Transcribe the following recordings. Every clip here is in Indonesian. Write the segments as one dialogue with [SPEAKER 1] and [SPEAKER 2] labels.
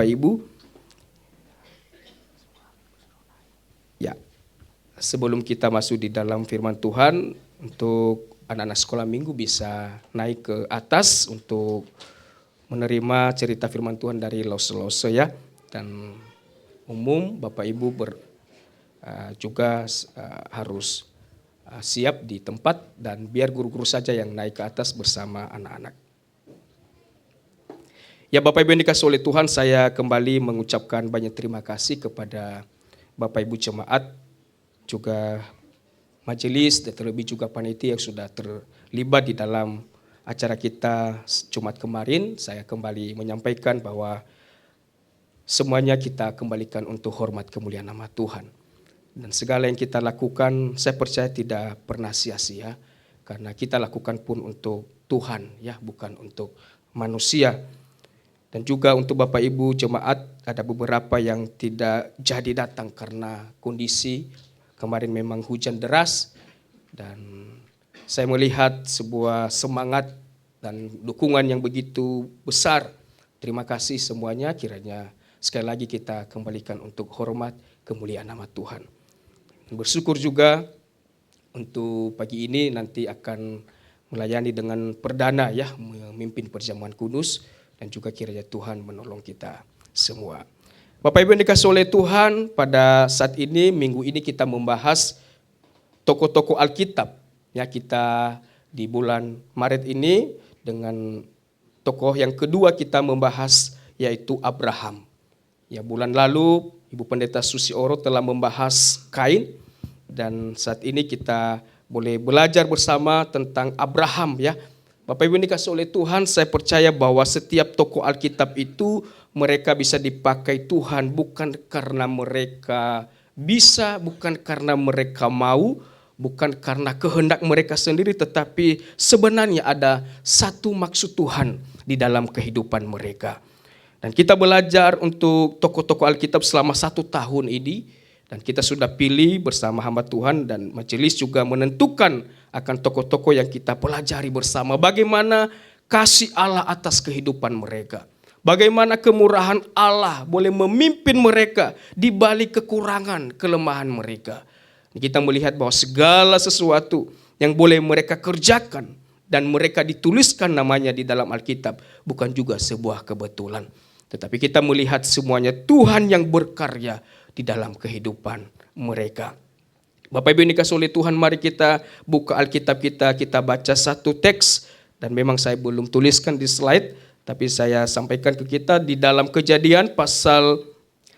[SPEAKER 1] Bapak Ibu. Ya, sebelum kita masuk di dalam firman Tuhan, untuk anak-anak sekolah minggu bisa naik ke atas untuk menerima cerita firman Tuhan dari lose-lose ya. Dan umum Bapak Ibu juga harus siap di tempat, dan biar guru-guru saja yang naik ke atas bersama anak-anak. Ya Bapak Ibu yang dikasihi oleh Tuhan, saya kembali mengucapkan banyak terima kasih kepada Bapak Ibu jemaat, juga majelis, dan terlebih juga panitia yang sudah terlibat di dalam acara kita Jumat kemarin. Saya kembali menyampaikan bahwa semuanya kita kembalikan untuk hormat kemuliaan nama Tuhan. Dan segala yang kita lakukan, saya percaya tidak pernah sia-sia, karena kita lakukan pun untuk Tuhan, ya, bukan untuk manusia. Dan juga untuk Bapak Ibu jemaat, ada beberapa yang tidak jadi datang karena kondisi kemarin memang hujan deras, dan saya melihat sebuah semangat dan dukungan yang begitu besar. Terima kasih semuanya, kiranya sekali lagi kita kembalikan untuk hormat kemuliaan nama Tuhan. Bersyukur juga untuk pagi ini nanti akan melayani dengan perdana ya, memimpin perjamuan kudus, dan juga kiranya Tuhan menolong kita semua. Bapak Ibu yang dikasihi oleh Tuhan, pada saat ini, minggu ini kita membahas tokoh-tokoh Alkitab. Ya, kita di bulan Maret ini dengan tokoh yang kedua kita membahas, yaitu Abraham. Ya, bulan lalu Ibu Pendeta Susi Oro telah membahas Kain, dan saat ini kita boleh belajar bersama tentang Abraham ya. Bapak Ibu yang dikasihi oleh Tuhan, saya percaya bahwa setiap tokoh Alkitab itu mereka bisa dipakai Tuhan bukan karena mereka bisa, bukan karena mereka mau, bukan karena kehendak mereka sendiri, tetapi sebenarnya ada satu maksud Tuhan di dalam kehidupan mereka. Dan kita belajar untuk tokoh-tokoh Alkitab selama 1 tahun ini, dan kita sudah pilih bersama hamba Tuhan, dan majelis juga menentukan akan tokoh-tokoh yang kita pelajari bersama. Bagaimana kasih Allah atas kehidupan mereka. Bagaimana kemurahan Allah boleh memimpin mereka di balik kekurangan, kelemahan mereka. Kita melihat bahwa segala sesuatu yang boleh mereka kerjakan dan mereka dituliskan namanya di dalam Alkitab bukan juga sebuah kebetulan. Tetapi kita melihat semuanya Tuhan yang berkarya di dalam kehidupan mereka. Bapak Ibu yang dikasihi oleh Tuhan, mari kita buka Alkitab kita baca satu teks, dan memang saya belum tuliskan di slide, tapi saya sampaikan ke kita di dalam Kejadian pasal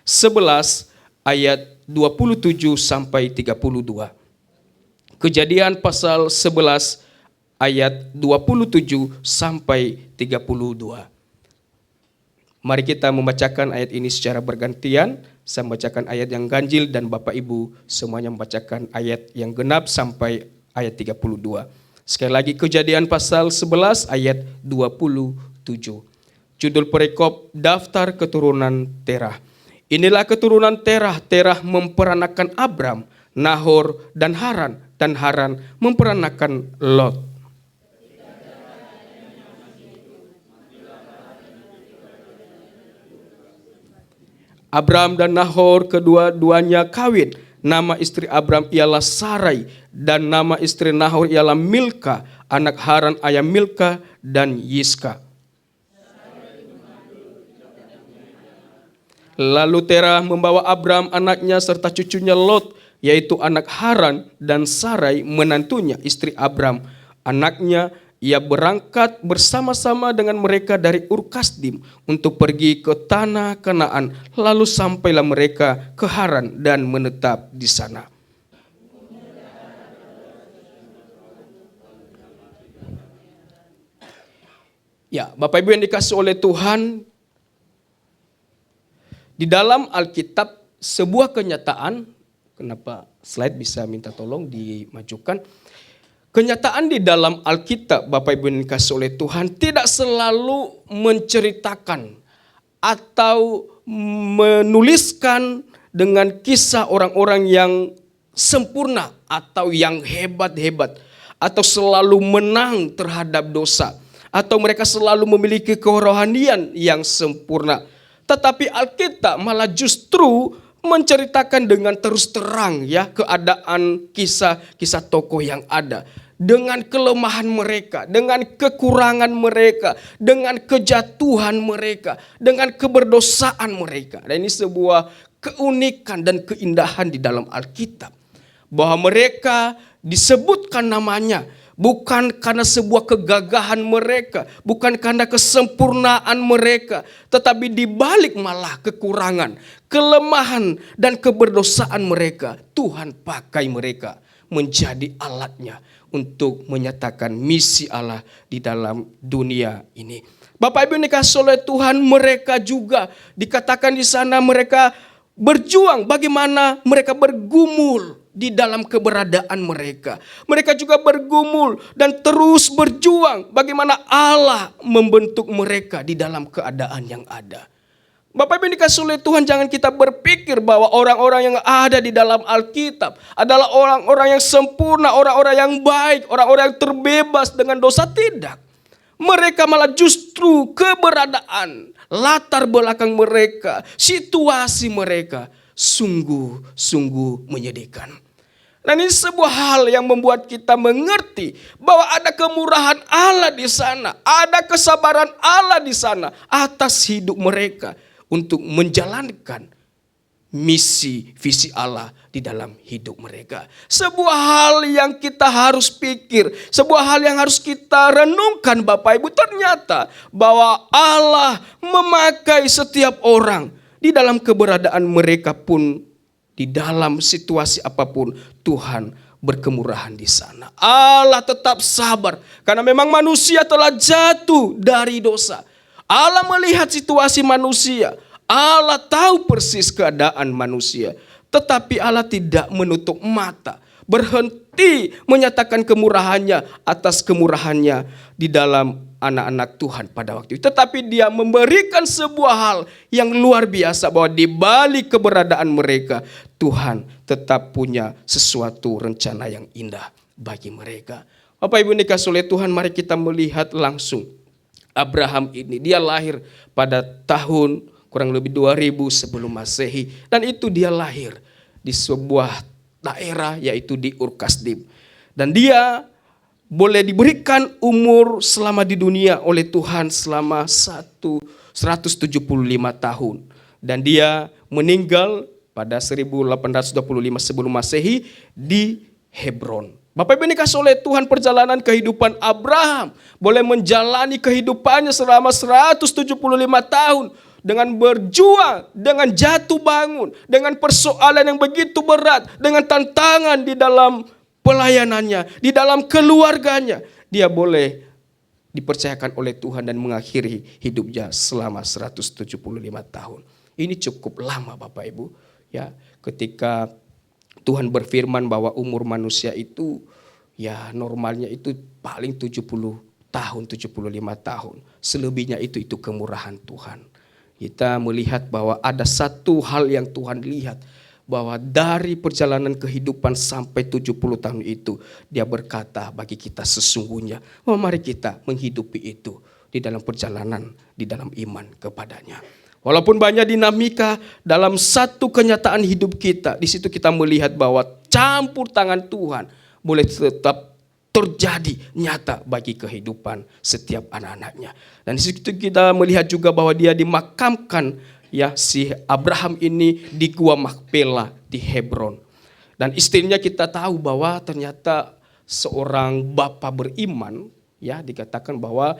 [SPEAKER 1] 11 ayat 27 sampai 32. Kejadian pasal 11 ayat 27 sampai 32. Mari kita membacakan ayat ini secara bergantian. Saya membacakan ayat yang ganjil dan Bapak Ibu semuanya membacakan ayat yang genap sampai ayat 32. Sekali lagi, Kejadian pasal 11 ayat 27. Judul perikop, daftar keturunan Terah. Inilah keturunan Terah. Terah memperanakan Abram, Nahor, dan Haran memperanakan Lot. Abram dan Nahor kedua-duanya kawin. Nama istri Abram ialah Sarai, dan nama istri Nahor ialah Milka. Anak Haran ayah Milka dan Yiska. Lalu Terah membawa Abram anaknya serta cucunya Lot, yaitu anak Haran, dan Sarai menantunya istri Abram anaknya. Ia berangkat bersama-sama dengan mereka dari Ur Kasdim untuk pergi ke tanah Kanaan. Lalu sampailah mereka ke Haran dan menetap di sana. Ya, Bapak Ibu yang dikasihi oleh Tuhan, di dalam Alkitab sebuah kenyataan, kenapa slide bisa minta tolong dimajukan. Kenyataan di dalam Alkitab, Bapak Ibu yang dikasihi oleh Tuhan, tidak selalu menceritakan atau menuliskan dengan kisah orang-orang yang sempurna atau yang hebat-hebat, atau selalu menang terhadap dosa, atau mereka selalu memiliki kerohanian yang sempurna. Tetapi Alkitab malah justru menceritakan dengan terus terang ya keadaan kisah-kisah tokoh yang ada. Dengan kelemahan mereka, dengan kekurangan mereka, dengan kejatuhan mereka, dengan keberdosaan mereka. Dan ini sebuah keunikan dan keindahan di dalam Alkitab. Bahwa mereka disebutkan namanya bukan karena sebuah kegagahan mereka, bukan karena kesempurnaan mereka, tetapi dibalik malah kekurangan, kelemahan dan keberdosaan mereka, Tuhan pakai mereka menjadi alatnya untuk menyatakan misi Allah di dalam dunia ini. Bapak Ibu yang dikasihi oleh Tuhan, mereka juga dikatakan di sana mereka berjuang, bagaimana mereka bergumul di dalam keberadaan mereka. Mereka juga bergumul dan terus berjuang bagaimana Allah membentuk mereka di dalam keadaan yang ada. Bapak Ibu yang dikasihi oleh Tuhan, jangan kita berpikir bahwa orang-orang yang ada di dalam Alkitab adalah orang-orang yang sempurna, orang-orang yang baik, orang-orang yang terbebas dengan dosa. Tidak. Mereka malah justru keberadaan, latar belakang mereka, situasi mereka sungguh-sungguh menyedihkan. Dan ini sebuah hal yang membuat kita mengerti bahwa ada kemurahan Allah di sana, ada kesabaran Allah di sana atas hidup mereka untuk menjalankan misi visi Allah di dalam hidup mereka. Sebuah hal yang kita harus pikir, sebuah hal yang harus kita renungkan Bapak Ibu, ternyata bahwa Allah memakai setiap orang di dalam keberadaan mereka pun, di dalam situasi apapun Tuhan berkemurahan di sana. Allah tetap sabar karena memang manusia telah jatuh dari dosa. Allah melihat situasi manusia. Allah tahu persis keadaan manusia. Tetapi Allah tidak menutup mata. Berhenti menyatakan kemurahannya atas kemurahannya di dalam anak-anak Tuhan pada waktu itu. Tetapi dia memberikan sebuah hal yang luar biasa. Bahwa di balik keberadaan mereka, Tuhan tetap punya sesuatu rencana yang indah bagi mereka. Bapak Ibu dikasihi oleh Tuhan, mari kita melihat langsung Abraham ini. Dia lahir pada tahun kurang lebih 2000 sebelum Masehi. Dan itu dia lahir di sebuah daerah yaitu di Ur Kasdim. Dan dia boleh diberikan umur selama di dunia oleh Tuhan selama 175 tahun. Dan dia meninggal pada 1825 sebelum Masehi di Hebron. Bapak Ibu dikasihi oleh Tuhan, perjalanan kehidupan Abraham boleh menjalani kehidupannya selama 175 tahun. Dengan berjuang, dengan jatuh bangun, dengan persoalan yang begitu berat, dengan tantangan di dalam pelayanannya, di dalam keluarganya. Dia boleh dipercayakan oleh Tuhan dan mengakhiri hidupnya selama 175 tahun. Ini cukup lama Bapak Ibu. Ya, ketika Tuhan berfirman bahwa umur manusia itu ya normalnya itu paling 70 tahun, 75 tahun. Selebihnya itu kemurahan Tuhan. Kita melihat bahwa ada satu hal yang Tuhan lihat, bahwa dari perjalanan kehidupan sampai 70 tahun itu, dia berkata bagi kita sesungguhnya, mari kita menghidupi itu di dalam perjalanan, di dalam iman kepadanya. Walaupun banyak dinamika dalam satu kenyataan hidup kita, di situ kita melihat bahwa campur tangan Tuhan boleh tetap terjadi nyata bagi kehidupan setiap anak-anaknya. Dan di situ kita melihat juga bahwa dia dimakamkan, ya, si Abraham ini di Gua Makpela di Hebron. Dan istrinya kita tahu bahwa ternyata seorang bapa beriman, ya, dikatakan bahwa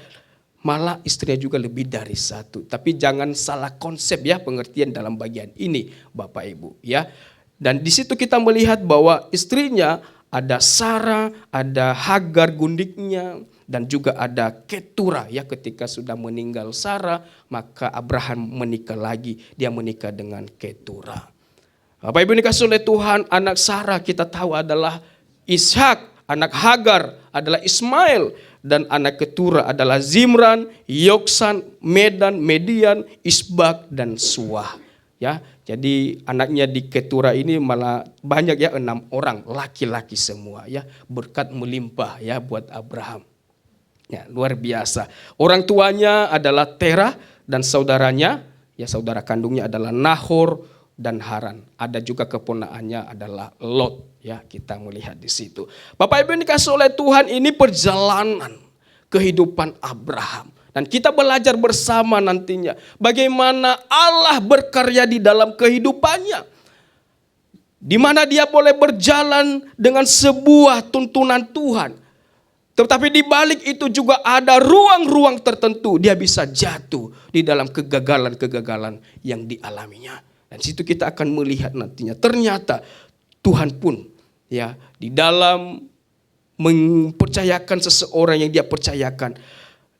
[SPEAKER 1] malah istrinya juga lebih dari satu. Tapi jangan salah konsep ya pengertian dalam bagian ini Bapak Ibu, ya. Dan di situ kita melihat bahwa istrinya ada Sarah, ada Hagar gundiknya, dan juga ada Ketura, ya, ketika sudah meninggal Sarah, maka Abraham menikah lagi, dia menikah dengan Ketura. Bapak Ibu dikasihi oleh Tuhan, anak Sarah kita tahu adalah Ishak, anak Hagar adalah Ismail, dan anak Ketura adalah Zimran, Yoksan, Medan, Median, Isbak, dan Suah. Ya, jadi anaknya di Ketura ini malah banyak, ya, 6 orang laki-laki semua, ya, berkat melimpah, ya, buat Abraham. Ya, luar biasa. Orang tuanya adalah Terah dan saudaranya Ya, saudara kandungnya adalah Nahor dan Haran. Ada juga keponakannya adalah Lot. Ya, kita melihat di situ. Bapak Ibu yang dikasih oleh Tuhan, ini perjalanan kehidupan Abraham. Dan kita belajar bersama nantinya bagaimana Allah berkarya di dalam kehidupannya. Di mana dia boleh berjalan dengan sebuah tuntunan Tuhan. Tetapi di balik itu juga ada ruang-ruang tertentu dia bisa jatuh di dalam kegagalan-kegagalan yang dialaminya. Dan situ kita akan melihat nantinya ternyata Tuhan pun ya di dalam mempercayakan seseorang yang dia percayakan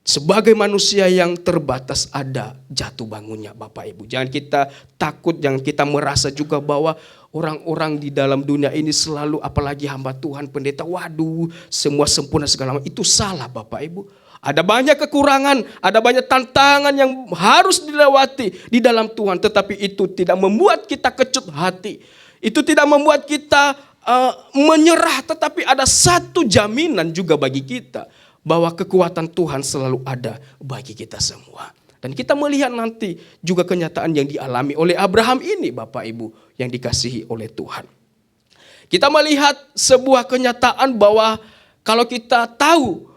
[SPEAKER 1] sebagai manusia yang terbatas ada jatuh bangunnya, Bapak Ibu. Jangan kita takut, jangan kita merasa juga bahwa orang-orang di dalam dunia ini selalu, apalagi hamba Tuhan, pendeta, waduh semua sempurna segala macam. Itu salah, Bapak Ibu. Ada banyak kekurangan, ada banyak tantangan yang harus dilewati di dalam Tuhan. Tetapi itu tidak membuat kita kecut hati. Itu tidak membuat kita menyerah. Tetapi ada satu jaminan juga bagi kita, bahwa kekuatan Tuhan selalu ada bagi kita semua. Dan kita melihat nanti juga kenyataan yang dialami oleh Abraham ini, Bapak Ibu yang dikasihi oleh Tuhan. Kita melihat sebuah kenyataan bahwa kalau kita tahu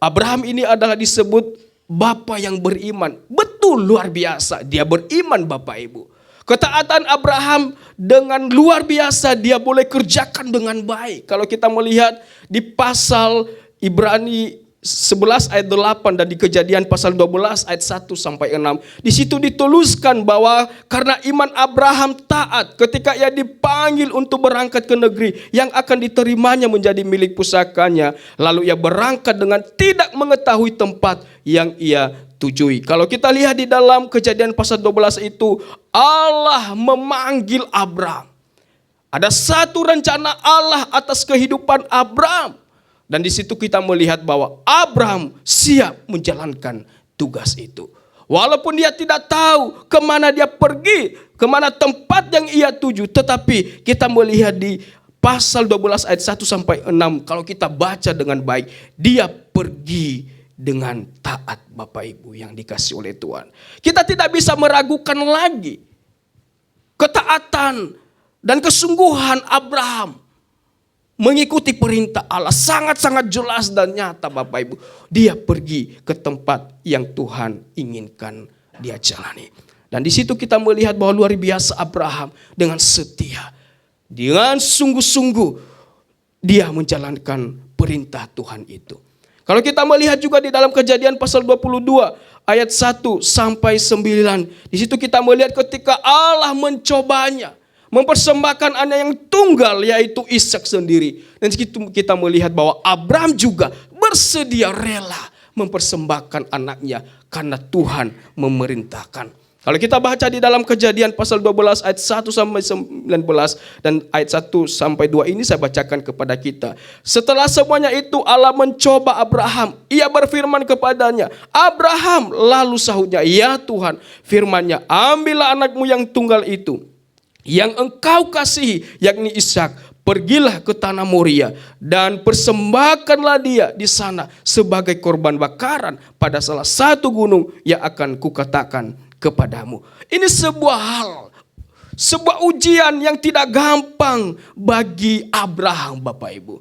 [SPEAKER 1] Abraham ini adalah disebut Bapa yang beriman. Betul, luar biasa dia beriman, Bapak Ibu. Ketaatan Abraham dengan luar biasa dia boleh kerjakan dengan baik. Kalau kita melihat di pasal Ibrani 11 ayat 8 dan di Kejadian pasal 12 ayat 1 sampai 6. Di situ dituliskan bahwa karena iman Abraham taat ketika ia dipanggil untuk berangkat ke negeri yang akan diterimanya menjadi milik pusakanya, lalu ia berangkat dengan tidak mengetahui tempat yang ia tujui. Kalau kita lihat di dalam Kejadian pasal 12 itu, Allah memanggil Abraham. Ada satu rencana Allah atas kehidupan Abraham. Dan di situ kita melihat bahwa Abraham siap menjalankan tugas itu. Walaupun dia tidak tahu kemana dia pergi, kemana tempat yang ia tuju. Tetapi kita melihat di pasal 12 ayat 1 sampai 6. Kalau kita baca dengan baik, dia pergi dengan taat, Bapak Ibu yang dikasih oleh Tuhan. Kita tidak bisa meragukan lagi ketaatan dan kesungguhan Abraham mengikuti perintah Allah. Sangat-sangat jelas dan nyata, Bapak Ibu. Dia pergi ke tempat yang Tuhan inginkan dia jalani. Dan di situ kita melihat bahwa luar biasa Abraham dengan setia, dengan sungguh-sungguh dia menjalankan perintah Tuhan itu. Kalau kita melihat juga di dalam Kejadian pasal 22 ayat 1 sampai 9. Di situ kita melihat ketika Allah mencobanya, mempersembahkan anak yang tunggal yaitu Ishak sendiri. Dan kita melihat bahwa Abraham juga bersedia rela mempersembahkan anaknya karena Tuhan memerintahkan. Kalau kita baca di dalam Kejadian pasal 12 ayat 1 sampai 19 dan ayat 1 sampai 2 ini saya bacakan kepada kita. Setelah semuanya itu Allah mencoba Abraham. Ia berfirman kepadanya, Abraham, lalu sahutnya, ya Tuhan, firman-Nya, ambillah anakmu yang tunggal itu, yang engkau kasihi, yakni Ishak, pergilah ke tanah Moria dan persembahkanlah dia di sana sebagai korban bakaran pada salah satu gunung yang akan kukatakan kepadamu. Ini sebuah hal, sebuah ujian yang tidak gampang bagi Abraham, Bapak Ibu.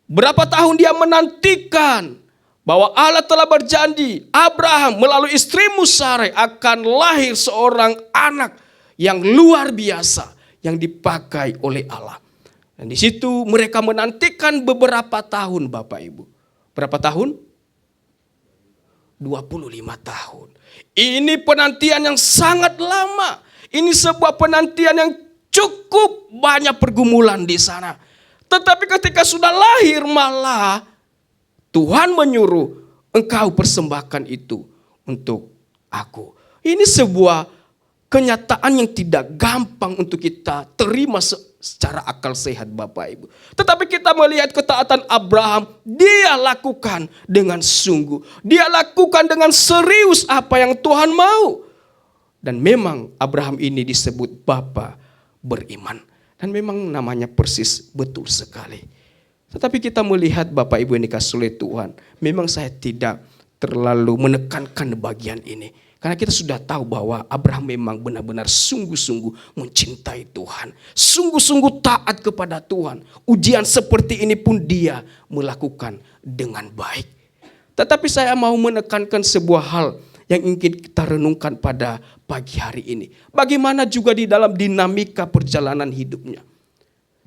[SPEAKER 1] Berapa tahun dia menantikan bahwa Allah telah berjanji Abraham melalui istrimu Sarai akan lahir seorang anak yang luar biasa yang dipakai oleh Allah. Dan di situ mereka menantikan beberapa tahun, Bapak Ibu. Berapa tahun? 25 tahun. Ini penantian yang sangat lama. Ini sebuah penantian yang cukup banyak pergumulan di sana. Tetapi ketika sudah lahir malah Tuhan menyuruh engkau persembahkan itu untuk aku. Ini sebuah kenyataan yang tidak gampang untuk kita terima secara akal sehat, Bapak Ibu. Tetapi kita melihat ketaatan Abraham, dia lakukan dengan sungguh. Dia lakukan dengan serius apa yang Tuhan mau. Dan memang Abraham ini disebut Bapa beriman. Dan memang namanya persis betul sekali. Tetapi kita melihat Bapak Ibu yang dikasih oleh Tuhan, memang saya tidak terlalu menekankan bagian ini. Karena kita sudah tahu bahwa Abraham memang benar-benar sungguh-sungguh mencintai Tuhan. Sungguh-sungguh taat kepada Tuhan. Ujian seperti ini pun dia melakukan dengan baik. Tetapi saya mau menekankan sebuah hal yang ingin kita renungkan pada pagi hari ini. Bagaimana juga di dalam dinamika perjalanan hidupnya.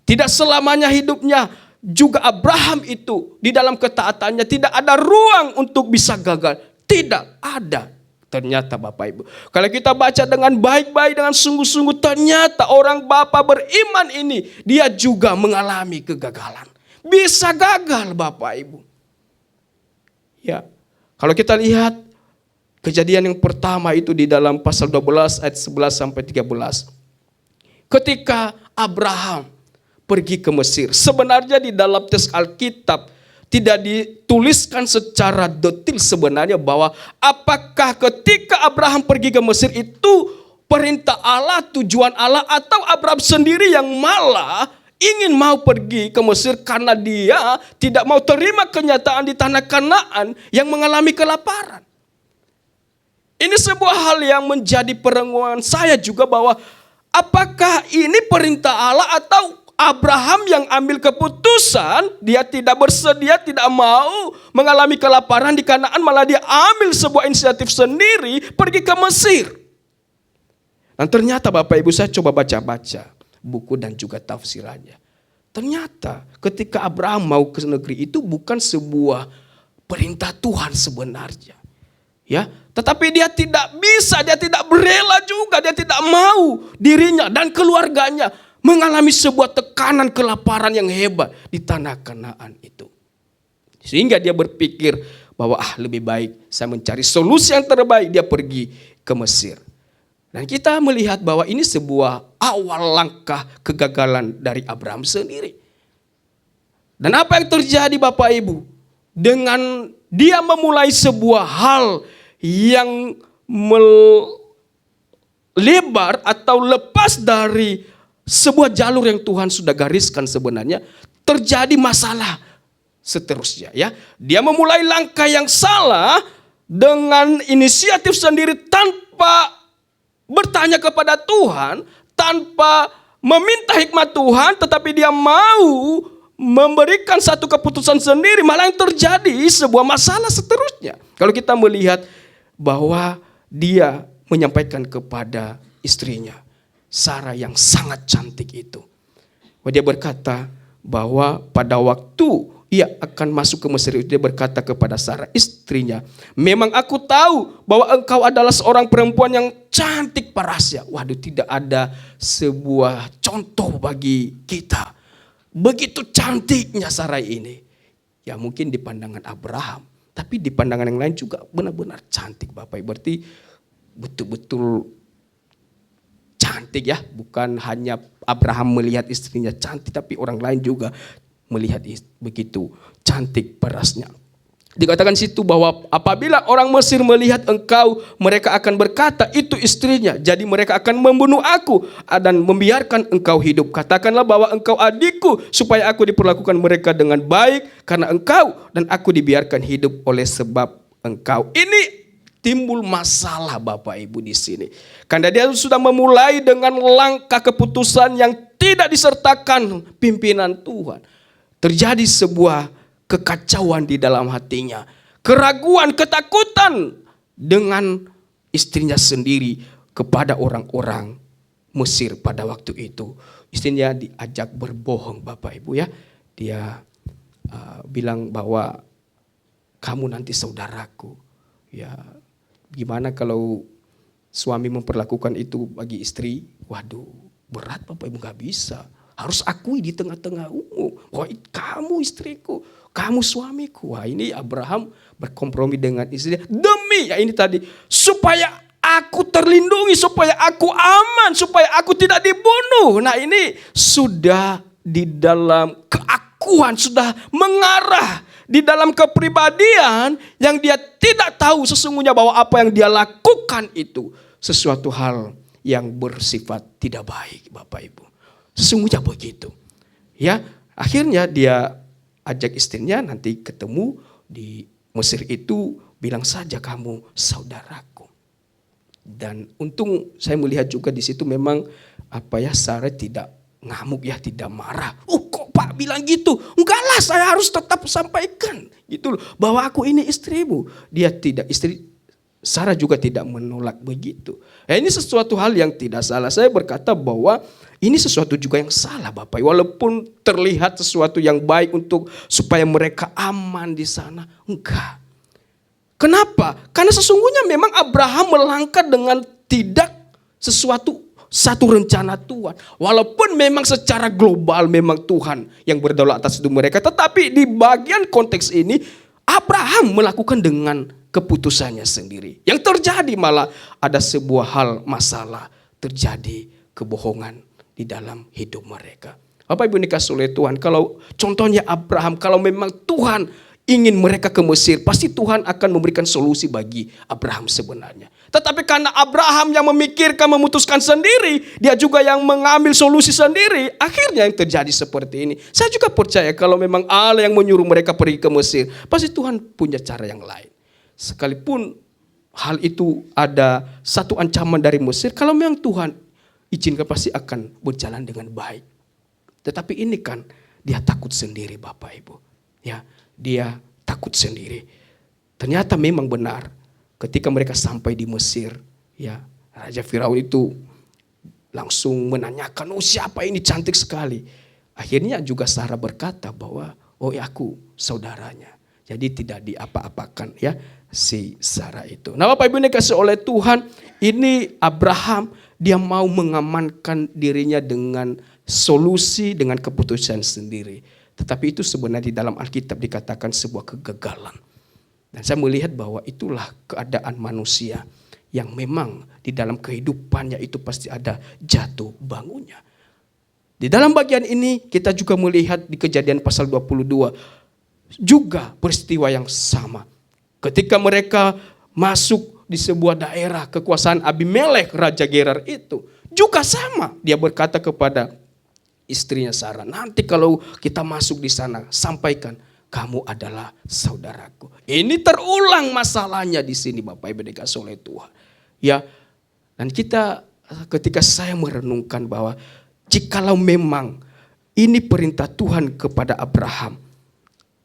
[SPEAKER 1] Tidak selamanya hidupnya juga Abraham itu di dalam ketaatannya tidak ada ruang untuk bisa gagal. Tidak ada. Ternyata Bapak Ibu, kalau kita baca dengan baik-baik, dengan sungguh-sungguh, ternyata orang Bapak beriman ini, dia juga mengalami kegagalan. Bisa gagal Bapak Ibu. Ya, kalau kita lihat kejadian yang pertama itu di dalam pasal 12 ayat 11 sampai 13. Ketika Abraham pergi ke Mesir, sebenarnya di dalam teks Alkitab tidak dituliskan secara detail sebenarnya bahwa apakah ketika Abraham pergi ke Mesir itu perintah Allah, tujuan Allah, atau Abraham sendiri yang malah ingin mau pergi ke Mesir karena dia tidak mau terima kenyataan di tanah Kanaan yang mengalami kelaparan. Ini sebuah hal yang menjadi perenungan saya juga bahwa apakah ini perintah Allah atau Abraham yang ambil keputusan, dia tidak bersedia, tidak mau mengalami kelaparan di Kanaan, malah dia ambil sebuah inisiatif sendiri pergi ke Mesir. Dan ternyata Bapak Ibu, saya coba baca-baca buku dan juga tafsirannya. Ternyata ketika Abraham mau ke negeri itu bukan sebuah perintah Tuhan sebenarnya. Ya, tetapi dia tidak bisa, dia tidak berela juga, dia tidak mau dirinya dan keluarganya mengalami sebuah tekanan kelaparan yang hebat di tanah Kanaan itu. Sehingga dia berpikir bahwa lebih baik saya mencari solusi yang terbaik, dia pergi ke Mesir. Dan kita melihat bahwa ini sebuah awal langkah kegagalan dari Abraham sendiri. Dan apa yang terjadi Bapak Ibu? Dengan dia memulai sebuah hal yang melebar atau lepas dari sebuah jalur yang Tuhan sudah gariskan sebenarnya, terjadi masalah seterusnya ya. Dia memulai langkah yang salah dengan inisiatif sendiri tanpa bertanya kepada Tuhan, tanpa meminta hikmat Tuhan, tetapi dia mau memberikan satu keputusan sendiri, malah yang terjadi sebuah masalah seterusnya. Kalau kita melihat bahwa dia menyampaikan kepada istrinya, Sarah yang sangat cantik itu. Dia berkata bahwa pada waktu ia akan masuk ke Mesir, dia berkata kepada Sarah istrinya, memang aku tahu bahwa engkau adalah seorang perempuan yang cantik parasnya. Waduh, tidak ada sebuah contoh bagi kita. Begitu cantiknya Sarah ini. Ya mungkin di pandangan Abraham, tapi di pandangan yang lain juga benar-benar cantik Bapak. Berarti betul-betul cantik ya, bukan hanya Abraham melihat istrinya cantik, tapi orang lain juga melihat begitu cantik parasnya. Dikatakan situ bahwa apabila orang Mesir melihat engkau, mereka akan berkata itu istrinya, jadi mereka akan membunuh aku dan membiarkan engkau hidup. Katakanlah bahwa engkau adikku, supaya aku diperlakukan mereka dengan baik karena engkau, dan aku dibiarkan hidup oleh sebab engkau. Ini timbul masalah Bapak Ibu di sini. Karena dia sudah memulai dengan langkah keputusan yang tidak disertakan pimpinan Tuhan. Terjadi sebuah kekacauan di dalam hatinya. Keraguan, ketakutan dengan istrinya sendiri kepada orang-orang Mesir pada waktu itu. Istrinya diajak berbohong Bapak Ibu ya. Dia bilang bahwa kamu nanti saudaraku. Ya, gimana kalau suami memperlakukan itu bagi istri? Waduh, berat Bapak Ibu, gak bisa. Harus akui di tengah-tengah umum bahwa kamu istriku, kamu suamiku. Wah, ini Abraham berkompromi dengan istrinya demi ya ini tadi, supaya aku terlindungi, supaya aku aman, supaya aku tidak dibunuh. Nah ini sudah di dalam keakuan, sudah mengarah di dalam kepribadian yang dia tidak tahu sesungguhnya bahwa apa yang dia lakukan itu sesuatu hal yang bersifat tidak baik Bapak Ibu. Sesungguhnya begitu. Ya, akhirnya dia ajak istrinya nanti ketemu di Mesir itu, bilang saja kamu saudaraku. Dan untung saya melihat juga di situ memang Sarah tidak ngamuk ya, tidak marah. Kok Pak bilang gitu? Enggak lah, saya harus tetap sampaikan gitu loh, bahwa aku ini istrimu. Sarah juga tidak menolak begitu. Ini sesuatu hal yang tidak salah. Saya berkata bahwa ini sesuatu juga yang salah Bapak. Walaupun terlihat sesuatu yang baik untuk supaya mereka aman di sana, enggak. Kenapa? Karena sesungguhnya memang Abraham melangkah dengan tidak satu rencana Tuhan. Walaupun memang secara global memang Tuhan yang berdaulat atas hidup mereka. Tetapi di bagian konteks ini Abraham melakukan dengan keputusannya sendiri. Yang terjadi malah ada sebuah hal masalah. Terjadi kebohongan di dalam hidup mereka. Bapak Ibu dikasih oleh Tuhan. Kalau contohnya Abraham, kalau memang Tuhan ingin mereka ke Mesir, pasti Tuhan akan memberikan solusi bagi Abraham sebenarnya. Tetapi karena Abraham yang memikirkan, memutuskan sendiri, dia juga yang mengambil solusi sendiri, akhirnya yang terjadi seperti ini. Saya juga percaya kalau memang Allah yang menyuruh mereka pergi ke Mesir, pasti Tuhan punya cara yang lain. Sekalipun hal itu ada satu ancaman dari Mesir, kalau memang Tuhan izinkan pasti akan berjalan dengan baik. Tetapi ini kan dia takut sendiri Bapak Ibu. Ya. Dia takut sendiri. Ternyata memang benar ketika mereka sampai di Mesir, ya, Raja Firaun itu langsung menanyakan, siapa ini, cantik sekali. Akhirnya juga Sarah berkata bahwa aku saudaranya. Jadi tidak diapa-apakan ya si Sarah itu. Nah Bapak Ibu dikasih oleh Tuhan, ini Abraham dia mau mengamankan dirinya dengan solusi, dengan keputusan sendiri. Tetapi itu sebenarnya di dalam Alkitab dikatakan sebuah kegagalan. Dan saya melihat bahwa itulah keadaan manusia yang memang di dalam kehidupannya itu pasti ada jatuh bangunnya. Di dalam bagian ini kita juga melihat di Kejadian pasal 22 juga peristiwa yang sama. Ketika mereka masuk di sebuah daerah kekuasaan Abimelek, Raja Gerar itu juga sama. Dia berkata kepada istrinya Sarah, nanti kalau kita masuk di sana, sampaikan kamu adalah saudaraku. Ini terulang masalahnya di sini Bapak Ibu dikasih oleh Tuhan. Ya, dan ketika saya merenungkan bahwa jikalau memang ini perintah Tuhan kepada Abraham,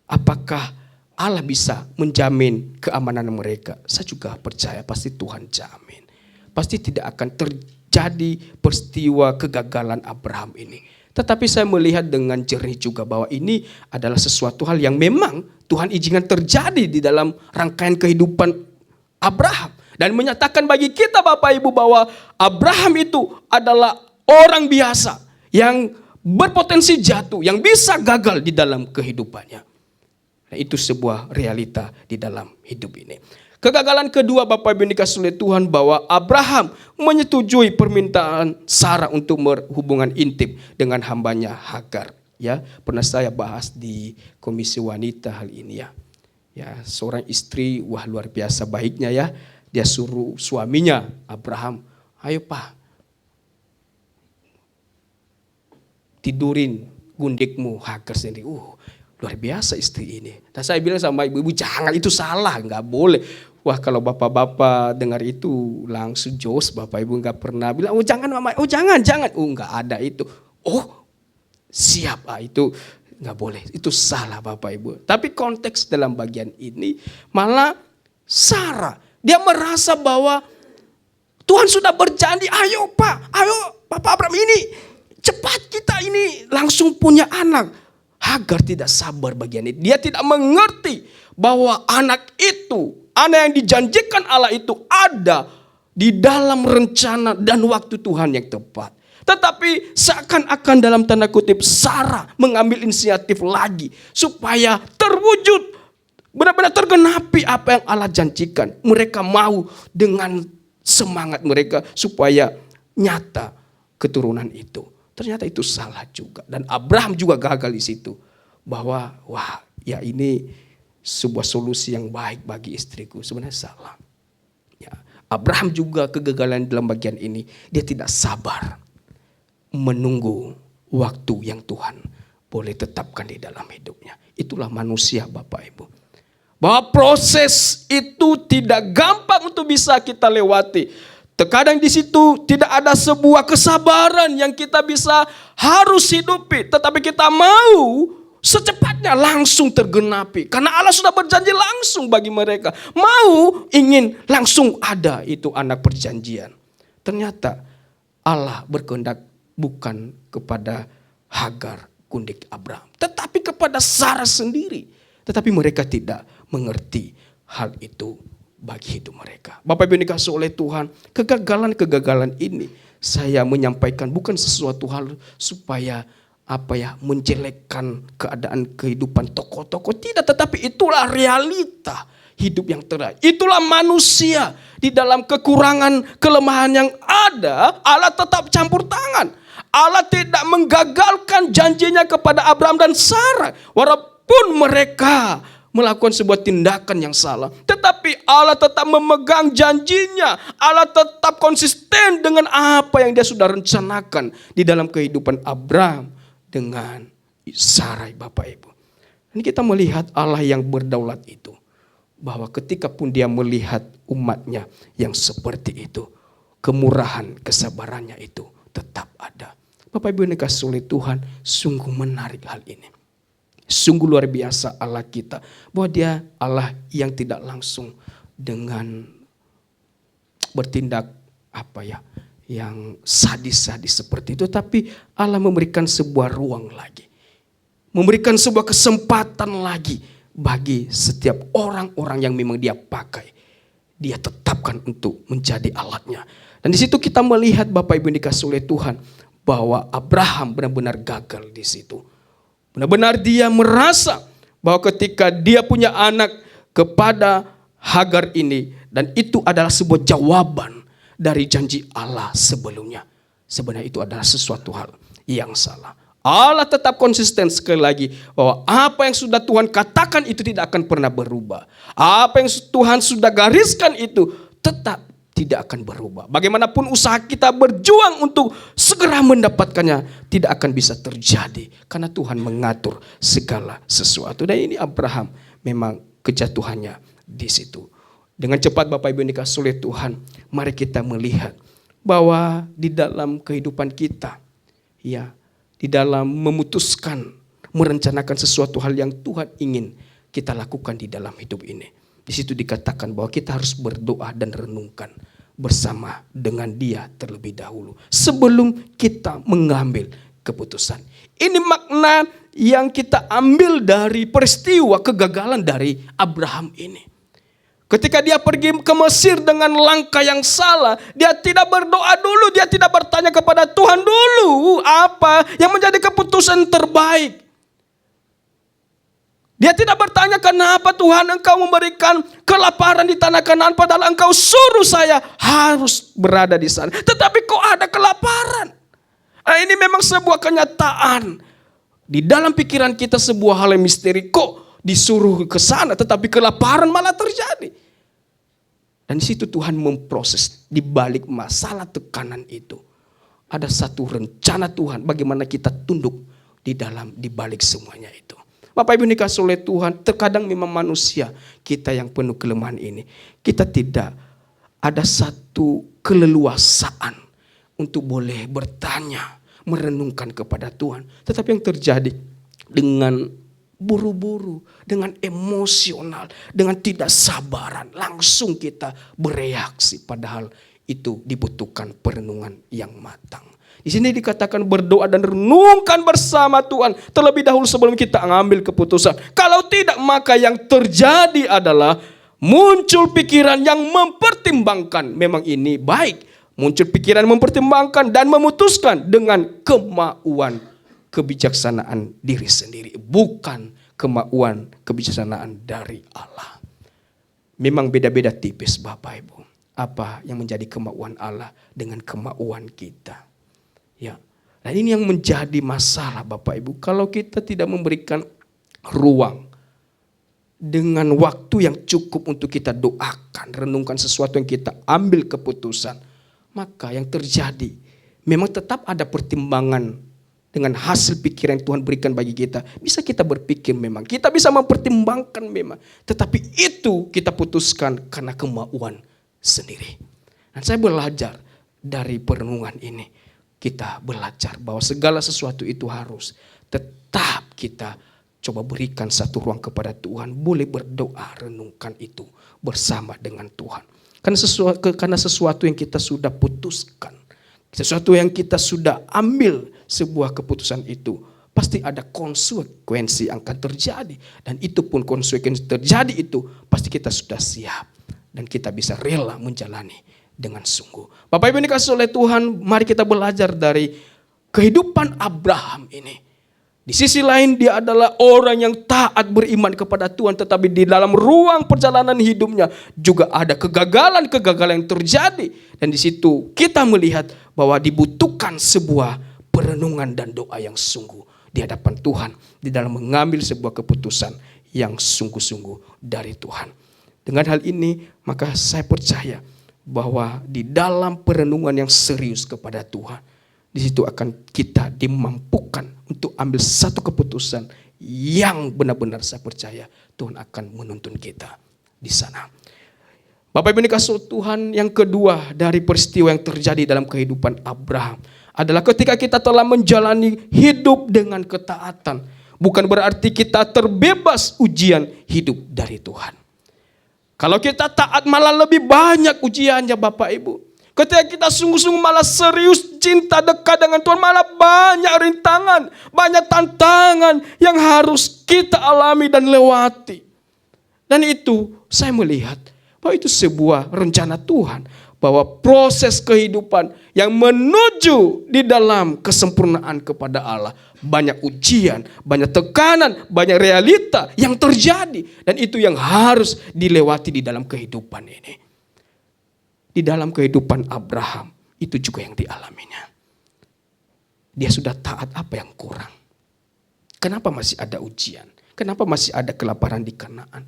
[SPEAKER 1] apakah Allah bisa menjamin keamanan mereka? Saya juga percaya pasti Tuhan jamin. Pasti tidak akan terjadi peristiwa kegagalan Abraham ini. Tetapi saya melihat dengan jernih juga bahwa ini adalah sesuatu hal yang memang Tuhan izinkan terjadi di dalam rangkaian kehidupan Abraham. Dan menyatakan bagi kita Bapak Ibu bahwa Abraham itu adalah orang biasa yang berpotensi jatuh, yang bisa gagal di dalam kehidupannya. Nah, itu sebuah realita di dalam hidup ini. Kegagalan kedua Bapak Ibu dikasih oleh Tuhan bahwa Abraham menyetujui permintaan Sarah untuk berhubungan intim dengan hambanya Hagar. Ya, pernah saya bahas di Komisi Wanita hal ini ya. Ya, seorang istri luar biasa baiknya ya. Dia suruh suaminya Abraham, ayo Pak, tidurin gundikmu Hagar sendiri. Luar biasa istri ini. Dan saya bilang sama ibu-ibu, jangan, itu salah, nggak boleh. Wah, kalau bapak-bapak dengar itu langsung jos. Bapak ibu nggak pernah bilang, jangan mama, jangan. Nggak ada itu. Siap, itu nggak boleh. Itu salah Bapak Ibu. Tapi konteks dalam bagian ini malah Sarah, dia merasa bahwa Tuhan sudah berjanji, ayo Pak, ayo Bapak Abraham ini cepat kita ini langsung punya anak. Hagar tidak sabar bagian ini. Dia tidak mengerti bahwa anak yang dijanjikan Allah itu ada di dalam rencana dan waktu Tuhan yang tepat. Tetapi seakan-akan dalam tanda kutip Sarah mengambil inisiatif lagi supaya terwujud, benar-benar tergenapi apa yang Allah janjikan. Mereka mau dengan semangat mereka supaya nyata keturunan itu. Ternyata itu salah juga. Dan Abraham juga gagal di situ. Bahwa ini sebuah solusi yang baik bagi istriku. Sebenarnya salah. Ya, Abraham juga kegagalan dalam bagian ini. Dia tidak sabar menunggu waktu yang Tuhan boleh tetapkan di dalam hidupnya. Itulah manusia Bapak Ibu. Bahwa proses itu tidak gampang untuk bisa kita lewati. Terkadang di situ tidak ada sebuah kesabaran yang kita bisa harus hidupi, tetapi kita mau secepatnya langsung tergenapi. Karena Allah sudah berjanji langsung bagi mereka. Ingin langsung ada itu anak perjanjian. Ternyata Allah berkehendak bukan kepada Hagar, kundik Abraham, tetapi kepada Sarah sendiri. Tetapi mereka tidak mengerti hal itu bagi hidup mereka. Bapak Ibu dikasihi oleh Tuhan, kegagalan-kegagalan ini saya menyampaikan bukan sesuatu hal supaya menjelekkan keadaan kehidupan tokoh-tokoh, tidak, tetapi itulah realita hidup yang terakhir. Itulah manusia di dalam kekurangan, kelemahan yang ada, Allah tetap campur tangan. Allah tidak menggagalkan janjinya kepada Abraham dan Sarah, walaupun mereka melakukan sebuah tindakan yang salah, tetapi Allah tetap memegang janjinya. Allah tetap konsisten dengan apa yang Dia sudah rencanakan di dalam kehidupan Abraham dengan Sarai, Bapak Ibu. Dan kita melihat Allah yang berdaulat itu, bahwa ketika pun Dia melihat umatnya yang seperti itu, kemurahan, kesabarannya itu tetap ada. Bapak Ibu yang dikasihi oleh Tuhan, sungguh menarik hal ini. Sungguh luar biasa Allah kita, bahwa Dia Allah yang tidak langsung dengan bertindak yang sadis-sadis seperti itu, tapi Allah memberikan sebuah ruang lagi, memberikan sebuah kesempatan lagi bagi setiap orang-orang yang memang Dia pakai, Dia tetapkan untuk menjadi alatnya. Dan di situ kita melihat, Bapak Ibu yang dikasihi oleh Tuhan, bahwa Abraham benar-benar gagal di situ. Benar-benar dia merasa bahwa ketika dia punya anak kepada Hagar ini, dan itu adalah sebuah jawaban dari janji Allah sebelumnya, sebenarnya itu adalah sesuatu hal yang salah. Allah tetap konsisten sekali lagi bahwa apa yang sudah Tuhan katakan itu tidak akan pernah berubah. Apa yang Tuhan sudah gariskan itu tetap tidak akan berubah. Bagaimanapun usaha kita berjuang untuk segera mendapatkannya, tidak akan bisa terjadi karena Tuhan mengatur segala sesuatu. Dan ini Abraham memang kejatuhannya di situ. Dengan cepat, Bapak Ibu yang dikasihi oleh Tuhan, mari kita melihat bahwa di dalam kehidupan kita, ya, di dalam memutuskan, merencanakan sesuatu hal yang Tuhan ingin kita lakukan di dalam hidup ini. Di situ dikatakan bahwa kita harus berdoa dan renungkan bersama dengan Dia terlebih dahulu sebelum kita mengambil keputusan. Ini makna yang kita ambil dari peristiwa kegagalan dari Abraham ini. Ketika dia pergi ke Mesir dengan langkah yang salah, dia tidak berdoa dulu, dia tidak bertanya kepada Tuhan dulu apa yang menjadi keputusan terbaik. Dia tidak bertanya, kenapa Tuhan Engkau memberikan kelaparan di tanah Kanaan padahal Engkau suruh saya harus berada di sana. Tetapi kok ada kelaparan? Ini memang sebuah kenyataan. Di dalam pikiran kita sebuah hal yang misteri, kok disuruh ke sana tetapi kelaparan malah terjadi. Dan di situ Tuhan memproses di balik masalah tekanan itu. Ada satu rencana Tuhan bagaimana kita tunduk di balik semuanya itu. Bapak Ibu dikasihi oleh Tuhan, terkadang memang manusia kita yang penuh kelemahan ini, kita tidak ada satu keleluasaan untuk boleh bertanya, merenungkan kepada Tuhan. Tetapi yang terjadi dengan buru-buru, dengan emosional, dengan tidak sabaran, langsung kita bereaksi, padahal itu dibutuhkan perenungan yang matang. Di sini dikatakan berdoa dan renungkan bersama Tuhan terlebih dahulu sebelum kita mengambil keputusan. Kalau tidak, maka yang terjadi adalah muncul pikiran yang mempertimbangkan. Memang ini baik. Muncul pikiran mempertimbangkan dan memutuskan dengan kemauan kebijaksanaan diri sendiri. Bukan kemauan kebijaksanaan dari Allah. Memang beda-beda tipis, Bapak Ibu. Apa yang menjadi kemauan Allah dengan kemauan kita. Ya, dan ini yang menjadi masalah, Bapak Ibu. Kalau kita tidak memberikan ruang dengan waktu yang cukup untuk kita doakan, renungkan sesuatu yang kita ambil keputusan, maka yang terjadi memang tetap ada pertimbangan dengan hasil pikiran yang Tuhan berikan bagi kita. Bisa kita berpikir memang, kita bisa mempertimbangkan memang, tetapi itu kita putuskan karena kemauan sendiri. Dan saya belajar dari perenungan ini. Kita belajar bahwa segala sesuatu itu harus tetap kita coba berikan satu ruang kepada Tuhan. Boleh berdoa, renungkan itu bersama dengan Tuhan. Karena sesuatu yang kita sudah putuskan, sesuatu yang kita sudah ambil sebuah keputusan itu, pasti ada konsekuensi yang akan terjadi. Dan itu pun konsekuensi terjadi itu pasti kita sudah siap. Dan kita bisa rela menjalani dengan sungguh. Bapak Ibu dikasihi oleh Tuhan, mari kita belajar dari kehidupan Abraham ini. Di sisi lain dia adalah orang yang taat beriman kepada Tuhan, tetapi di dalam ruang perjalanan hidupnya juga ada kegagalan-kegagalan yang terjadi. Dan di situ kita melihat bahwa dibutuhkan sebuah perenungan dan doa yang sungguh di hadapan Tuhan di dalam mengambil sebuah keputusan yang sungguh-sungguh dari Tuhan. Dengan hal ini maka saya percaya bahwa di dalam perenungan yang serius kepada Tuhan, di situ akan kita dimampukan untuk ambil satu keputusan yang benar-benar saya percaya Tuhan akan menuntun kita di sana. Bapak Ibu dikasihi Tuhan, yang kedua dari peristiwa yang terjadi dalam kehidupan Abraham adalah ketika kita telah menjalani hidup dengan ketaatan, bukan berarti kita terbebas ujian hidup dari Tuhan. Kalau kita taat malah lebih banyak ujiannya Bapak Ibu. Ketika kita sungguh-sungguh malah serius cinta dekat dengan Tuhan, malah banyak rintangan, banyak tantangan yang harus kita alami dan lewati. Dan itu saya melihat bahwa itu sebuah rencana Tuhan, bahwa proses kehidupan yang menuju di dalam kesempurnaan kepada Allah, banyak ujian, banyak tekanan, banyak realita yang terjadi, dan itu yang harus dilewati di dalam kehidupan ini. Di dalam kehidupan Abraham itu juga yang dialaminya. Dia sudah taat, apa yang kurang? Kenapa masih ada ujian? Kenapa masih ada kelaparan di Kanaan?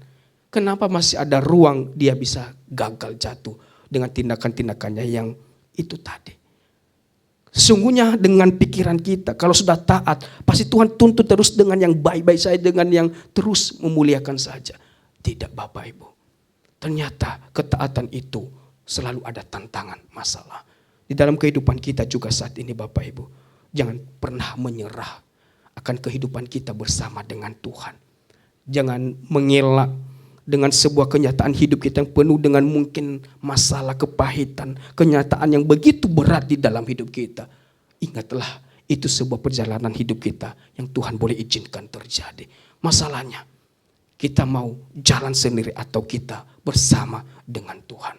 [SPEAKER 1] Kenapa masih ada ruang dia bisa gagal jatuh dengan tindakan-tindakannya yang itu tadi? Sesungguhnya dengan pikiran kita, kalau sudah taat, pasti Tuhan tuntut terus dengan yang baik-baik saja, dengan yang terus memuliakan saja. Tidak Bapak Ibu. Ternyata ketaatan itu selalu ada tantangan, masalah. Di dalam kehidupan kita juga saat ini Bapak Ibu, jangan pernah menyerah akan kehidupan kita bersama dengan Tuhan. Jangan mengelak dengan sebuah kenyataan hidup kita yang penuh dengan mungkin masalah, kepahitan, kenyataan yang begitu berat di dalam hidup kita. Ingatlah, itu sebuah perjalanan hidup kita yang Tuhan boleh izinkan terjadi. Masalahnya, kita mau jalan sendiri atau kita bersama dengan Tuhan.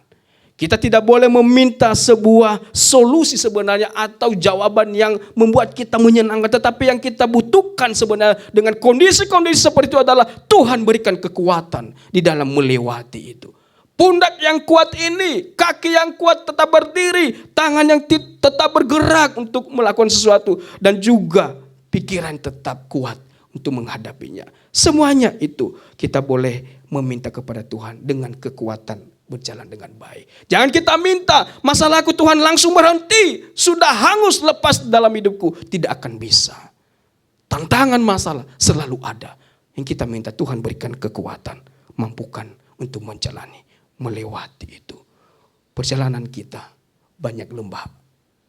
[SPEAKER 1] Kita tidak boleh meminta sebuah solusi sebenarnya atau jawaban yang membuat kita menyenangkan. Tetapi yang kita butuhkan sebenarnya dengan kondisi-kondisi seperti itu adalah Tuhan berikan kekuatan di dalam melewati itu. Pundak yang kuat ini, kaki yang kuat tetap berdiri, tangan yang tetap bergerak untuk melakukan sesuatu. Dan juga pikiran tetap kuat untuk menghadapinya. Semuanya itu kita boleh meminta kepada Tuhan dengan kekuatan berjalan dengan baik. Jangan kita minta masalahku Tuhan langsung berhenti, sudah hangus lepas dalam hidupku. Tidak akan bisa. Tantangan masalah selalu ada. Yang kita minta Tuhan berikan kekuatan, mampukan untuk menjalani, melewati itu. Perjalanan kita banyak lembah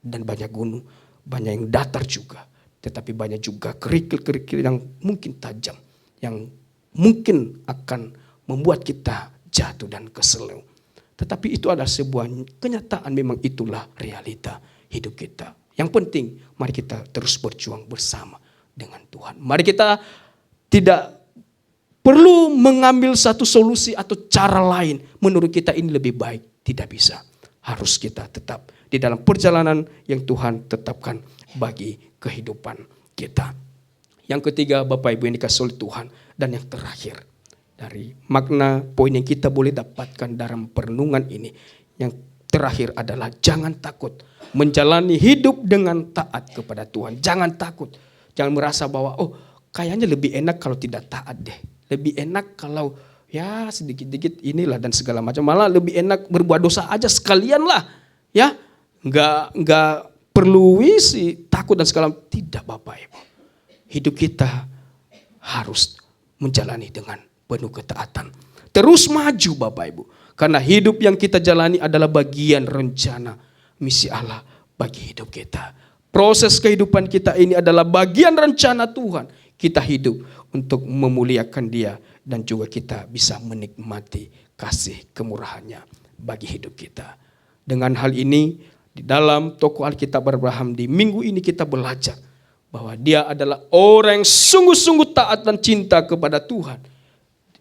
[SPEAKER 1] dan banyak gunung, banyak yang datar juga. Tetapi banyak juga kerikil-kerikil yang mungkin tajam, yang mungkin akan membuat kita jatuh dan keseleo. Tetapi itu adalah sebuah kenyataan, memang itulah realita hidup kita. Yang penting mari kita terus berjuang bersama dengan Tuhan. Mari kita tidak perlu mengambil satu solusi atau cara lain. Menurut kita ini lebih baik. Tidak bisa. Harus kita tetap di dalam perjalanan yang Tuhan tetapkan bagi kehidupan kita. Yang ketiga Bapak Ibu yang dikasihi oleh Tuhan. Dan yang terakhir, dari makna poin yang kita boleh dapatkan dalam perenungan ini, yang terakhir adalah jangan takut menjalani hidup dengan taat kepada Tuhan. Jangan takut, jangan merasa bahwa kayaknya lebih enak kalau tidak taat deh, lebih enak kalau ya sedikit-sedikit inilah dan segala macam, malah lebih enak berbuat dosa aja sekalian lah, ya nggak perlu isi takut dan segala. Tidak Bapak Ibu, hidup kita harus menjalani dengan penuh ketaatan. Terus maju Bapak Ibu. Karena hidup yang kita jalani adalah bagian rencana misi Allah bagi hidup kita. Proses kehidupan kita ini adalah bagian rencana Tuhan. Kita hidup untuk memuliakan Dia dan juga kita bisa menikmati kasih kemurahannya bagi hidup kita. Dengan hal ini di dalam tokoh Alkitab Abraham di minggu ini kita belajar bahwa dia adalah orang yang sungguh-sungguh taat dan cinta kepada Tuhan.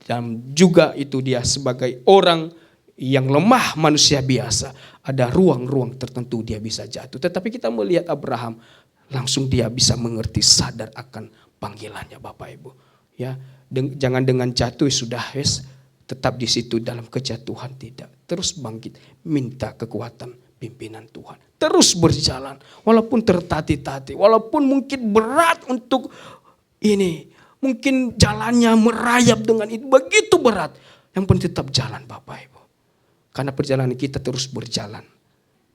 [SPEAKER 1] Dan juga itu dia sebagai orang yang lemah, manusia biasa. Ada ruang-ruang tertentu dia bisa jatuh. Tetapi kita melihat Abraham, langsung dia bisa mengerti, sadar akan panggilannya Bapak Ibu. Ya, jangan dengan jatuh sudah tetap di situ dalam kejatuhan, tidak. Terus bangkit, minta kekuatan pimpinan Tuhan. Terus berjalan, walaupun tertatih-tatih, walaupun mungkin berat untuk ini. Mungkin jalannya merayap dengan itu, begitu berat. Yang penting tetap jalan Bapak Ibu. Karena perjalanan kita terus berjalan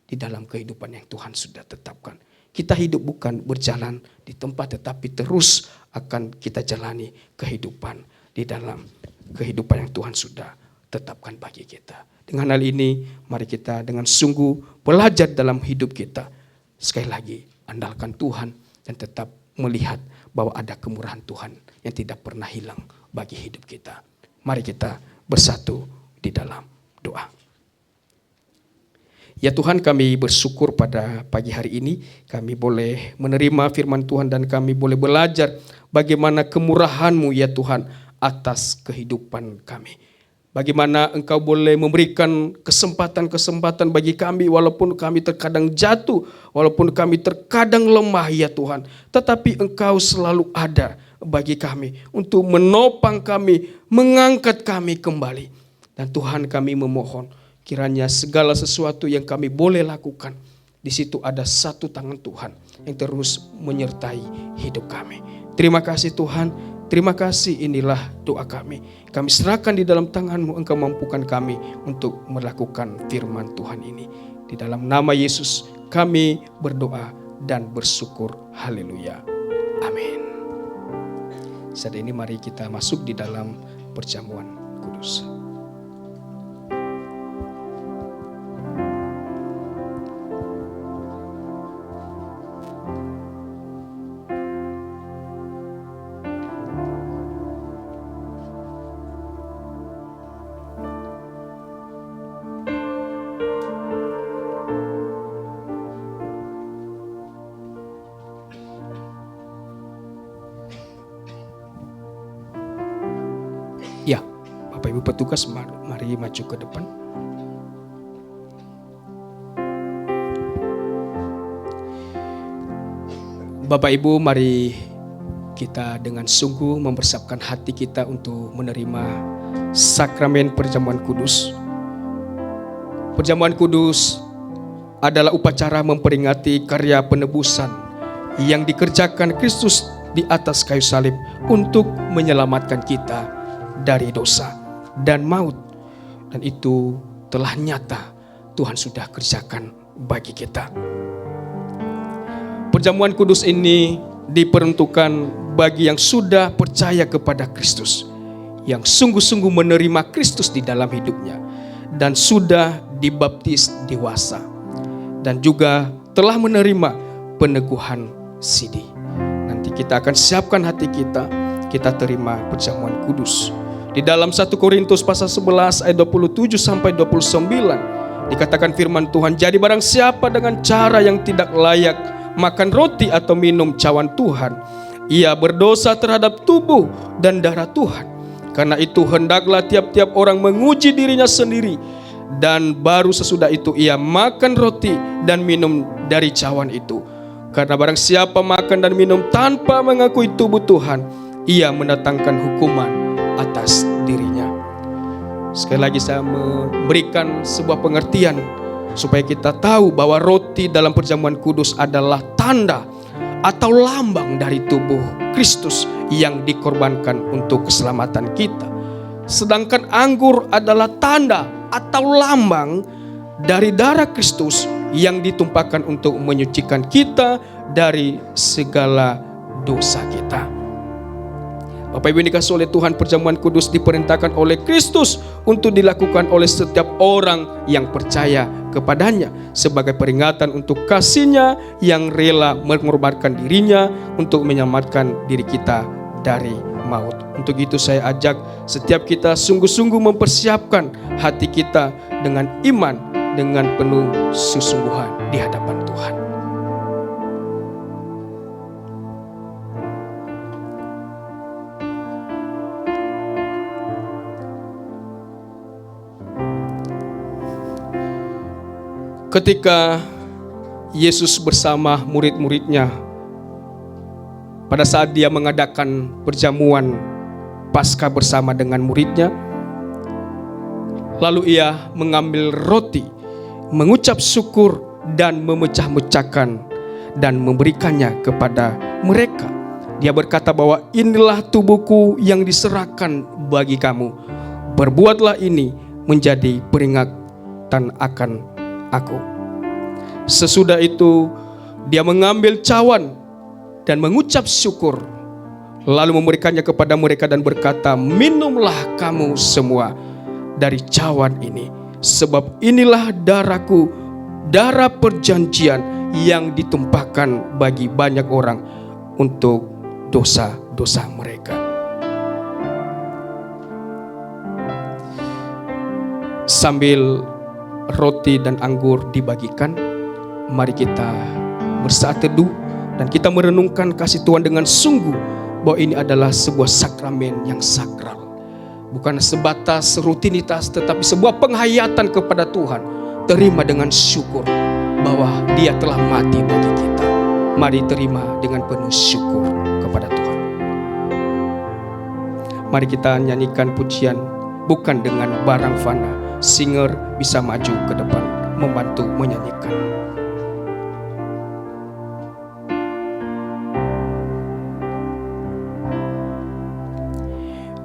[SPEAKER 1] di dalam kehidupan yang Tuhan sudah tetapkan. Kita hidup bukan berjalan di tempat, tetapi terus akan kita jalani kehidupan di dalam kehidupan yang Tuhan sudah tetapkan bagi kita. Dengan hal ini, mari kita dengan sungguh belajar dalam hidup kita. Sekali lagi, andalkan Tuhan dan tetap melihat bahwa ada kemurahan Tuhan yang tidak pernah hilang bagi hidup kita. Mari kita bersatu di dalam doa. Ya Tuhan, kami bersyukur pada pagi hari ini kami boleh menerima firman Tuhan dan kami boleh belajar bagaimana kemurahan-Mu ya Tuhan atas kehidupan kami. Bagaimana Engkau boleh memberikan kesempatan-kesempatan bagi kami walaupun kami terkadang jatuh, walaupun kami terkadang lemah ya Tuhan. Tetapi Engkau selalu ada bagi kami untuk menopang kami, mengangkat kami kembali. Dan Tuhan, kami memohon kiranya segala sesuatu yang kami boleh lakukan, di situ ada satu tangan Tuhan yang terus menyertai hidup kami. Terima kasih Tuhan, terima kasih, inilah doa kami. Kami serahkan di dalam tangan-Mu, Engkau mampukan kami untuk melakukan firman Tuhan ini. Di dalam nama Yesus kami berdoa dan bersyukur. Haleluya. Amin. Saat ini mari kita masuk di dalam perjamuan kudus. Ya, Bapak Ibu petugas, mari maju ke depan. Bapak Ibu, mari kita dengan sungguh mempersiapkan hati kita untuk menerima sakramen perjamuan kudus. Perjamuan kudus adalah upacara memperingati karya penebusan yang dikerjakan Kristus di atas kayu salib untuk menyelamatkan kita dari dosa dan maut, dan itu telah nyata Tuhan sudah kerjakan bagi kita. Perjamuan kudus ini diperuntukkan bagi yang sudah percaya kepada Kristus, yang sungguh-sungguh menerima Kristus di dalam hidupnya dan sudah dibaptis dewasa dan juga telah menerima peneguhan sidi. Nanti kita akan siapkan hati kita, kita terima perjamuan kudus. Di dalam 1 Korintus pasal 11 ayat 27 sampai 29 dikatakan firman Tuhan, jadi barang siapa dengan cara yang tidak layak makan roti atau minum cawan Tuhan, ia berdosa terhadap tubuh dan darah Tuhan. Karena itu hendaklah tiap-tiap orang menguji dirinya sendiri, dan baru sesudah itu ia makan roti dan minum dari cawan itu. Karena barang siapa makan dan minum tanpa mengakui tubuh Tuhan, ia mendatangkan hukuman atas dirinya. Sekali lagi saya memberikan sebuah pengertian supaya kita tahu bahwa roti dalam perjamuan kudus adalah tanda atau lambang dari tubuh Kristus yang dikorbankan untuk keselamatan kita. Sedangkan anggur adalah tanda atau lambang dari darah Kristus yang ditumpahkan untuk menyucikan kita dari segala dosa kita. Bapak Ibu dikasih oleh Tuhan, perjamuan kudus diperintahkan oleh Kristus untuk dilakukan oleh setiap orang yang percaya kepadanya sebagai peringatan untuk kasih-Nya yang rela mengorbankan dirinya untuk menyelamatkan diri kita dari maut. Untuk itu saya ajak setiap kita sungguh-sungguh mempersiapkan hati kita dengan iman, dengan penuh sesungguhan di hadapan Tuhan. Ketika Yesus bersama murid-muridnya pada saat dia mengadakan perjamuan Paskah bersama dengan muridnya, lalu ia mengambil roti, mengucap syukur dan memecah-mecahkan dan memberikannya kepada mereka. Dia berkata bahwa inilah tubuhku yang diserahkan bagi kamu. Berbuatlah ini menjadi peringatan akan aku. Sesudah itu dia mengambil cawan dan mengucap syukur, lalu memberikannya kepada mereka dan berkata, minumlah kamu semua dari cawan ini, sebab inilah darahku, darah perjanjian yang ditumpahkan bagi banyak orang untuk dosa-dosa mereka. Sambil roti dan anggur dibagikan, mari kita bersaat teduh dan kita merenungkan kasih Tuhan dengan sungguh bahwa ini adalah sebuah sakramen yang sakral. Bukan sebatas rutinitas, tetapi sebuah penghayatan kepada Tuhan. Terima dengan syukur bahwa Dia telah mati bagi kita. Mari terima dengan penuh syukur kepada Tuhan. Mari kita nyanyikan pujian bukan dengan barang fana. Singer bisa maju ke depan membantu menyanyikan.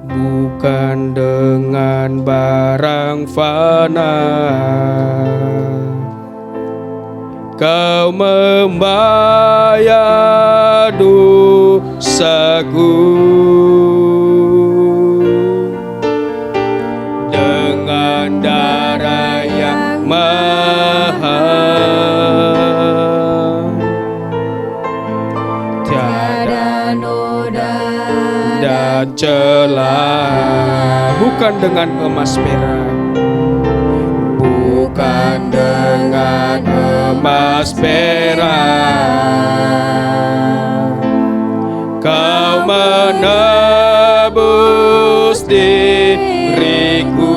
[SPEAKER 1] Bukan dengan barang fana Kau membayar dosaku, dengan darah yang mahal, tiada noda dan celah. Bukan dengan emas perak, bukan dengan emas perak, Kau menebus diriku.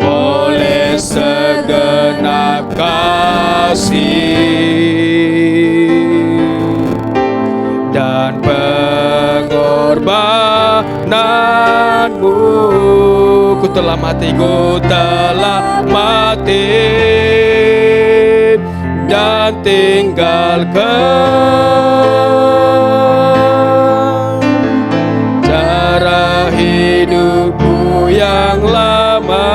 [SPEAKER 1] Oleh segenap kasih dan pengorbananmu, ku telah mati, ku telah mati dan tinggalkan cara hidupku yang lama.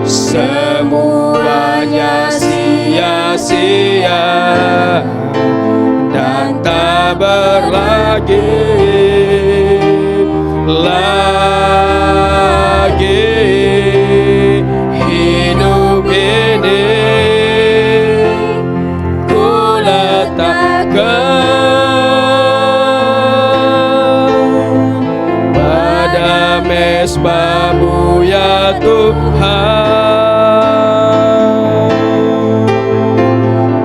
[SPEAKER 1] Semuanya sia-sia dan tak berlagi hidup ini ku letakkan pada mezbah-Mu ya Tuhan.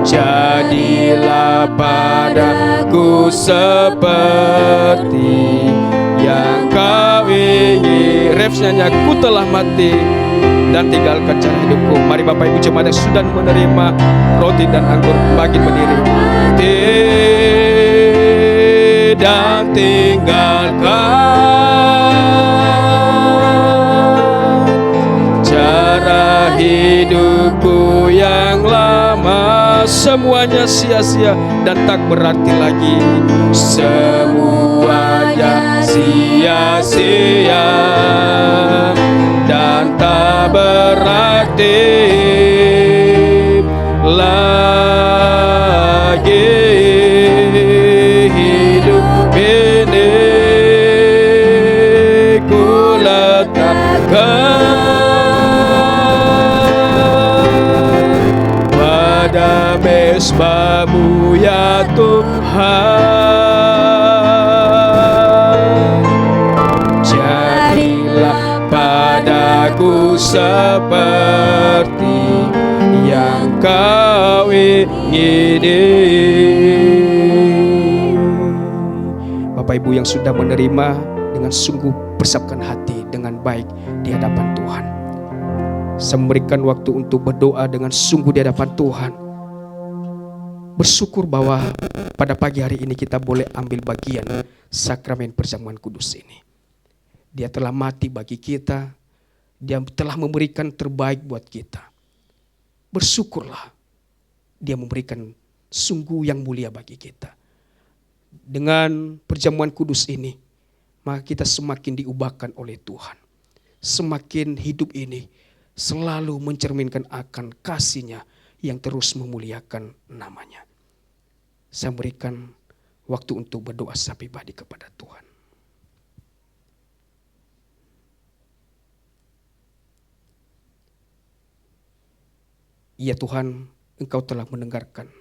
[SPEAKER 1] Jadilah padaku seperti yang Kau ingin. Refsnya, ku telah mati dan tinggalkan cara hidupku. Mari Bapak Ibu jemaat yang sudah menerima roti dan anggur bagi berdiri. Dan tinggalkan cara hidupku yang lama. Semuanya sia-sia dan tak berarti lagi. Semuanya sia-sia dan tak berarti lagi. hamba-Mu ya Tuhan. Jadilah padaku seperti yang Kau ingini. Bapak Ibu yang sudah menerima, dengan sungguh persiapkan hati dengan baik di hadapan Tuhan. Saya memberikan waktu untuk berdoa dengan sungguh di hadapan Tuhan. Bersyukur bahwa pada pagi hari ini kita boleh ambil bagian sakramen perjamuan kudus ini. Dia telah mati bagi kita. Dia telah memberikan terbaik buat kita. Bersyukurlah. Dia memberikan sungguh yang mulia bagi kita. Dengan perjamuan kudus ini, maka kita semakin diubahkan oleh Tuhan. Semakin hidup ini selalu mencerminkan akan kasih-Nya yang terus memuliakan nama-Nya. Saya berikan waktu untuk berdoa secara pribadi kepada Tuhan. Ya Tuhan, Engkau telah mendengarkan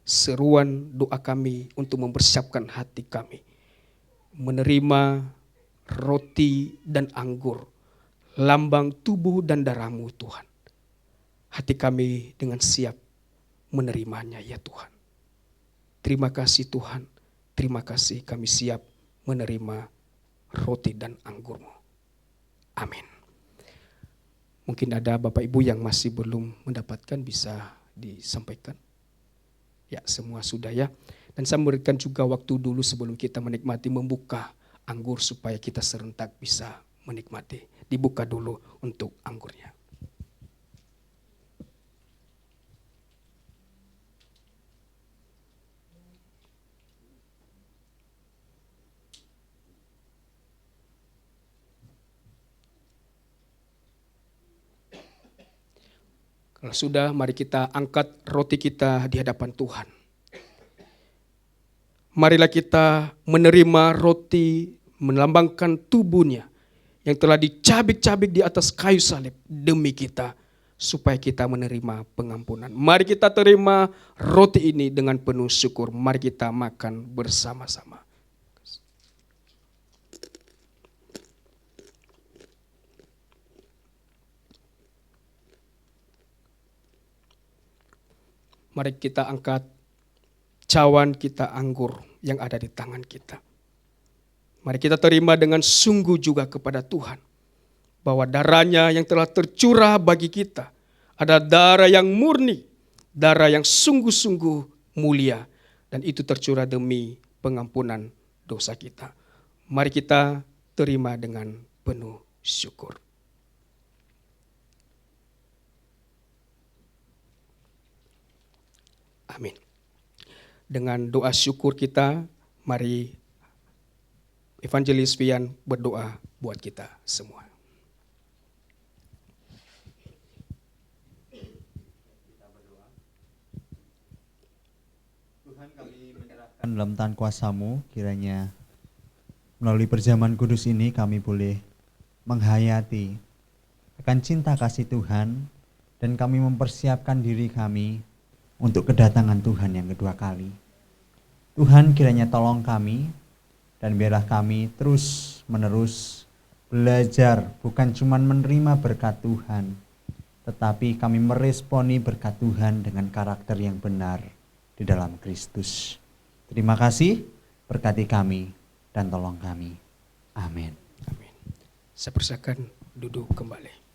[SPEAKER 1] seruan doa kami untuk mempersiapkan hati kami menerima roti dan anggur, lambang tubuh dan darah-Mu Tuhan. Hati kami dengan siap menerimanya ya Tuhan. Terima kasih Tuhan, terima kasih kami siap menerima roti dan anggur-Mu. Amin. Mungkin ada Bapak Ibu yang masih belum mendapatkan, bisa disampaikan. Ya, semua sudah ya. Dan saya memberikan juga waktu dulu sebelum kita menikmati, membuka anggur supaya kita serentak bisa menikmati. Dibuka dulu untuk anggurnya. Kalau sudah, mari kita angkat roti kita di hadapan Tuhan. Marilah kita menerima roti melambangkan tubuh-Nya yang telah dicabik-cabik di atas kayu salib demi kita, supaya kita menerima pengampunan. Mari kita terima roti ini dengan penuh syukur. Mari kita makan bersama-sama. Mari kita angkat cawan kita anggur yang ada di tangan kita. Mari kita terima dengan sungguh juga kepada Tuhan, bahwa darah-Nya yang telah tercurah bagi kita adalah darah yang murni, darah yang sungguh-sungguh mulia, dan itu tercurah demi pengampunan dosa kita. Mari kita terima dengan penuh syukur. Amin. Dengan doa syukur kita, mari Evangelis Vian berdoa buat kita semua.
[SPEAKER 2] Tuhan, kami menyerahkan dalam tangan kuasa-Mu, kiranya melalui perjamuan kudus ini kami boleh menghayati akan cinta kasih Tuhan, dan kami mempersiapkan diri kami untuk kedatangan Tuhan yang kedua kali. Tuhan, kiranya tolong kami, dan biarlah kami terus menerus belajar bukan cuma menerima berkat Tuhan, tetapi kami meresponi berkat Tuhan dengan karakter yang benar di dalam Kristus. Terima kasih, berkati kami dan tolong kami. Amin.
[SPEAKER 1] Amin. Saya persilakan duduk kembali.